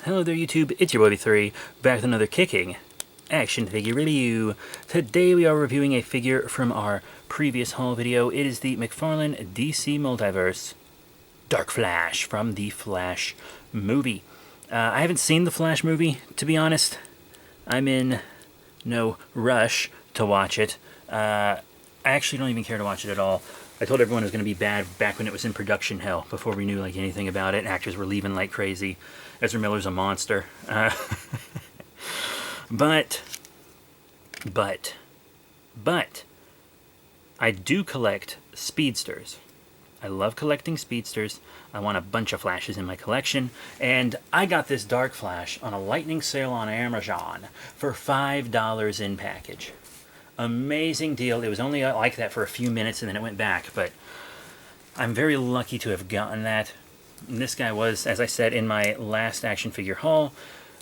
Hello there YouTube, it's your boy B3, back with another kicking action figure review. Today we are reviewing a figure from our previous haul video. It is the McFarlane DC Multiverse Dark Flash from the Flash movie. I haven't seen the Flash movie, to be honest. I'm in no rush to watch it. I actually don't even care to watch it at all. I told everyone it was going to be bad back when it was in production hell, before we knew like anything about it. Actors were leaving like crazy. Ezra Miller's a monster. But, I do collect speedsters. I love collecting speedsters. I want a bunch of Flashes in my collection. And I got this Dark Flash on a lightning sale on Amazon for $5 in package. Amazing deal. It was only like that for a few minutes and then it went back. But I'm very lucky to have gotten that. And this guy was, as I said in my last action figure haul,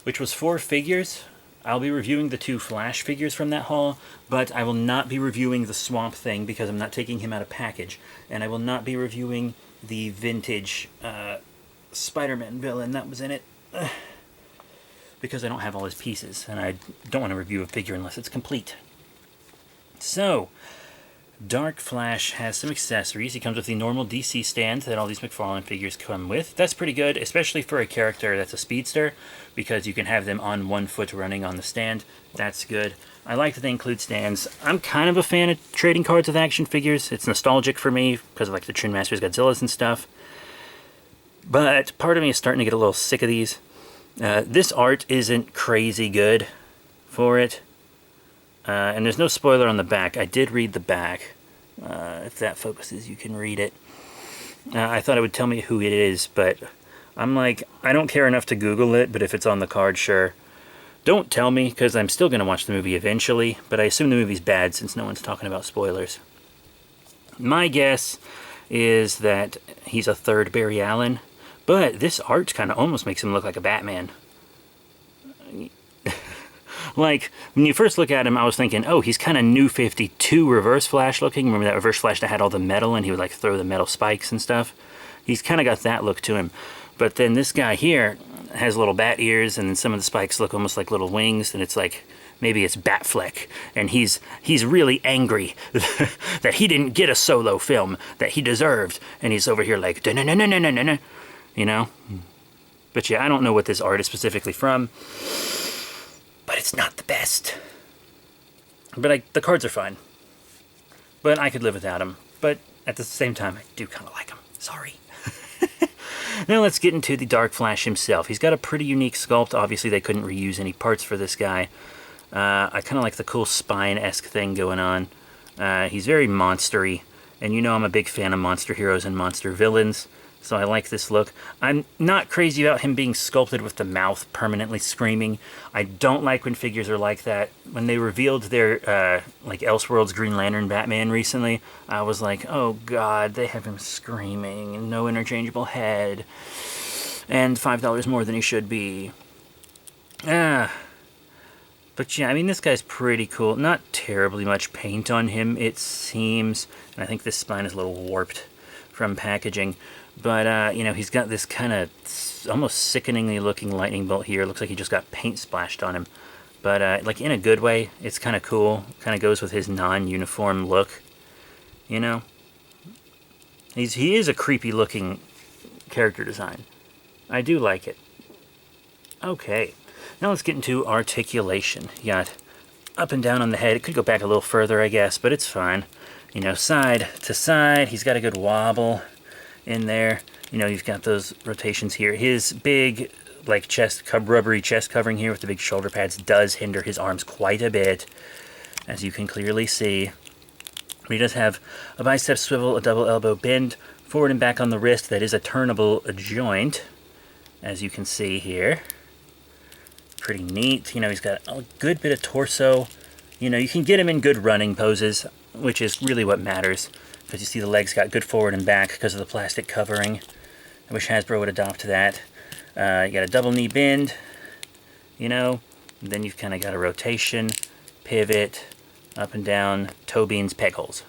which was 4 figures. I'll be reviewing the 2 Flash figures from that haul, but I will not be reviewing the Swamp Thing because I'm not taking him out of package. And I will not be reviewing the vintage Spider-Man villain that was in it. Because I don't have all his pieces, and I don't want to review a figure unless it's complete. So, Dark Flash has some accessories. He comes with the normal DC stand that all these McFarlane figures come with. That's pretty good, especially for a character that's a speedster, because you can have them on one foot running on the stand. That's good. I like that they include stands. I'm kind of a fan of trading cards with action figures. It's nostalgic for me, because of like the Trin Masters, Godzillas and stuff. But part of me is starting to get a little sick of these. This art isn't crazy good for it. And there's no spoiler on the back. I did read the back. If that focuses, you can read it. I thought it would tell me who it is, but I'm like, I don't care enough to Google it, but if it's on the card, sure. Don't tell me, because I'm still going to watch the movie eventually, but I assume the movie's bad since no one's talking about spoilers. My guess is that he's a third Barry Allen, but this art kind of almost makes him look like a Batman. Like, when you first look at him, I was thinking, oh, he's kind of New 52 Reverse Flash looking. Remember that Reverse Flash that had all the metal and he would, like, throw the metal spikes and stuff? He's kind of got that look to him. But then this guy here has little bat ears, and then some of the spikes look almost like little wings, and it's like, maybe it's Batfleck. And he's really angry that he didn't get a solo film that he deserved. And he's over here like, da-na-na-na-na-na-na, you know? But yeah, I don't know what this art is specifically from. But it's not the best. But the cards are fine. But I could live without them. But at the same time, I do kind of like them. Sorry. Now let's get into the Dark Flash himself. He's got a pretty unique sculpt. Obviously, they couldn't reuse any parts for this guy. I kind of like the cool spine-esque thing going on. He's very monstery. And you know I'm a big fan of monster heroes and monster villains. So I like this look. I'm not crazy about him being sculpted with the mouth permanently screaming. I don't like when figures are like that. When they revealed their, like, Elseworlds Green Lantern Batman recently, I was like, oh god, they have him screaming, and no interchangeable head, and $5 more than he should be. But yeah, I mean, this guy's pretty cool. Not terribly much paint on him, it seems. And I think this spine is a little warped from packaging. But, you know, he's got this kind of almost sickeningly looking lightning bolt here. Looks like he just got paint splashed on him. But, like, in a good way, it's kind of cool. Kind of goes with his non-uniform look, you know? He is a creepy looking character design. I do like it. Okay, now let's get into articulation. You got up and down on the head. It could go back a little further, I guess, but it's fine. You know, side to side. He's got a good wobble in there. You know, you've got those rotations here. His big, like, rubbery chest covering here with the big shoulder pads does hinder his arms quite a bit, as you can clearly see. But he does have a bicep swivel, a double elbow bend, forward and back on the wrist. That is a turnable joint, as you can see here. Pretty neat. You know, he's got a good bit of torso. You know, you can get him in good running poses, which is really what matters. Because you see the legs got good forward and back because of the plastic covering. I wish Hasbro would adopt that. You got a double knee bend, you know. And then you've kind of got a rotation, pivot, up and down, toe beans, peg holes.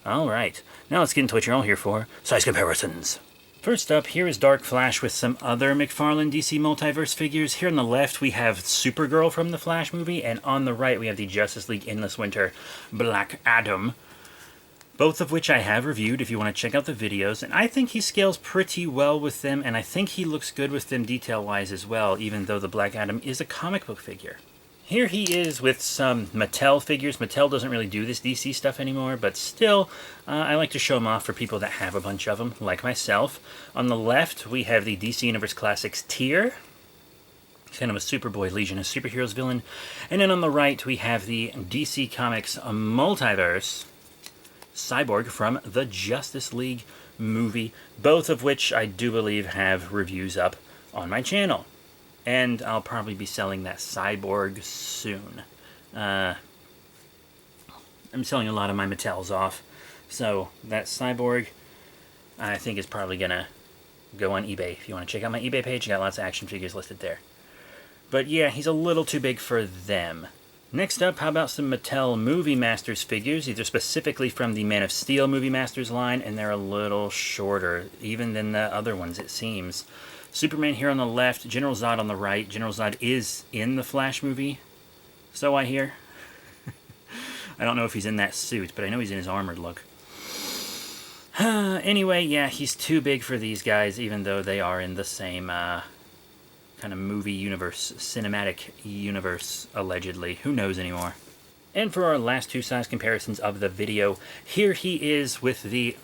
All right. Now let's get into what you're all here for. Size comparisons. First up, here is Dark Flash with some other McFarlane DC Multiverse figures. Here on the left, we have Supergirl from the Flash movie, and on the right, we have the Justice League Endless Winter Black Adam. Both of which I have reviewed if you want to check out the videos, and I think he scales pretty well with them, and I think he looks good with them detail-wise as well, even though the Black Adam is a comic book figure. Here he is with some Mattel figures. Mattel doesn't really do this DC stuff anymore, but still, I like to show them off for people that have a bunch of them, like myself. On the left, we have the DC Universe Classics tier. He's kind of a Superboy Legion of Superheroes villain. And then on the right, we have the DC Comics Multiverse Cyborg from the Justice League movie, both of which I do believe have reviews up on my channel. And I'll probably be selling that Cyborg soon. I'm selling a lot of my Mattels off, so that Cyborg I think is probably gonna go on eBay. If you want to check out my eBay page, I got lots of action figures listed there. But yeah, he's a little too big for them. Next up, how about some Mattel Movie Masters figures? These are specifically from the Man of Steel Movie Masters line, and they're a little shorter, even than the other ones, it seems. Superman here on the left, General Zod on the right. General Zod is in the Flash movie, so I hear. I don't know if he's in that suit, but I know he's in his armored look. Anyway, yeah, he's too big for these guys, even though they are in the same kind of movie universe, cinematic universe, allegedly. Who knows anymore? And for our last two size comparisons of the video, here he is with the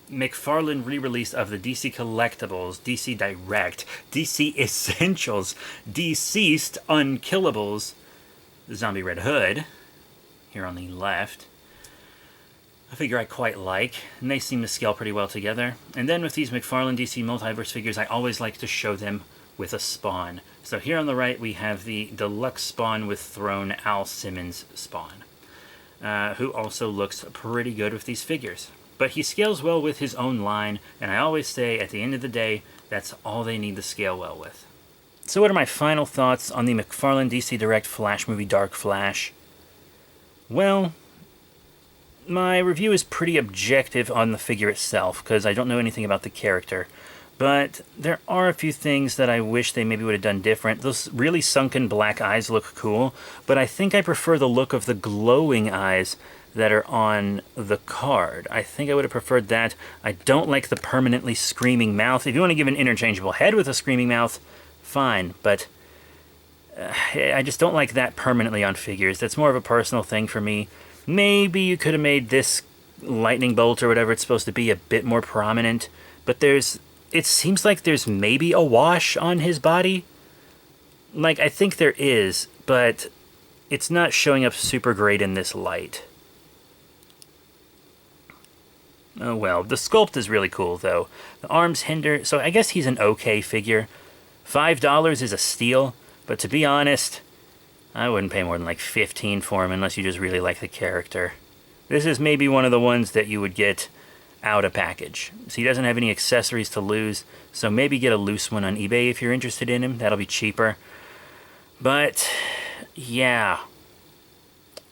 McFarlane re-release of the DC Collectibles, DC Direct, DC Essentials, Deceased Unkillables, Zombie Red Hood, here on the left. A figure I quite like, and they seem to scale pretty well together. And then with these McFarlane DC Multiverse figures, I always like to show them with a Spawn. So here on the right, we have the Deluxe Spawn with Throne Al Simmons Spawn, who also looks pretty good with these figures. But he scales well with his own line, and I always say, at the end of the day, that's all they need to scale well with. So what are my final thoughts on the McFarlane DC Direct Flash movie Dark Flash? Well, my review is pretty objective on the figure itself, because I don't know anything about the character. But there are a few things that I wish they maybe would have done different. Those really sunken black eyes look cool, but I think I prefer the look of the glowing eyes that are on the card. I think I would have preferred that. I don't like the permanently screaming mouth. If you want to give an interchangeable head with a screaming mouth, fine, but I just don't like that permanently on figures. That's more of a personal thing for me. Maybe you could have made this lightning bolt or whatever it's supposed to be a bit more prominent, but it seems like there's maybe a wash on his body. Like, I think there is, but it's not showing up super great in this light. Oh well, the sculpt is really cool, though. The arms hinder, so I guess he's an okay figure. $5 is a steal, but to be honest, I wouldn't pay more than like $15 for him unless you just really like the character. This is maybe one of the ones that you would get out of package. So he doesn't have any accessories to lose, so maybe get a loose one on eBay if you're interested in him. That'll be cheaper. But, yeah.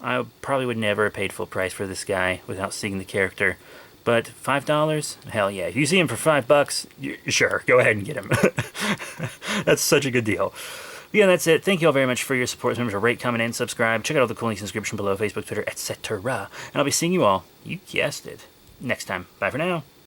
I probably would never have paid full price for this guy without seeing the character. But $5? Hell yeah. If you see him for $5, sure, go ahead and get him. That's such a good deal. But yeah, that's it. Thank you all very much for your support. Remember to rate, comment, and subscribe. Check out all the cool links in the description below, Facebook, Twitter, etc. And I'll be seeing you all, you guessed it, next time. Bye for now.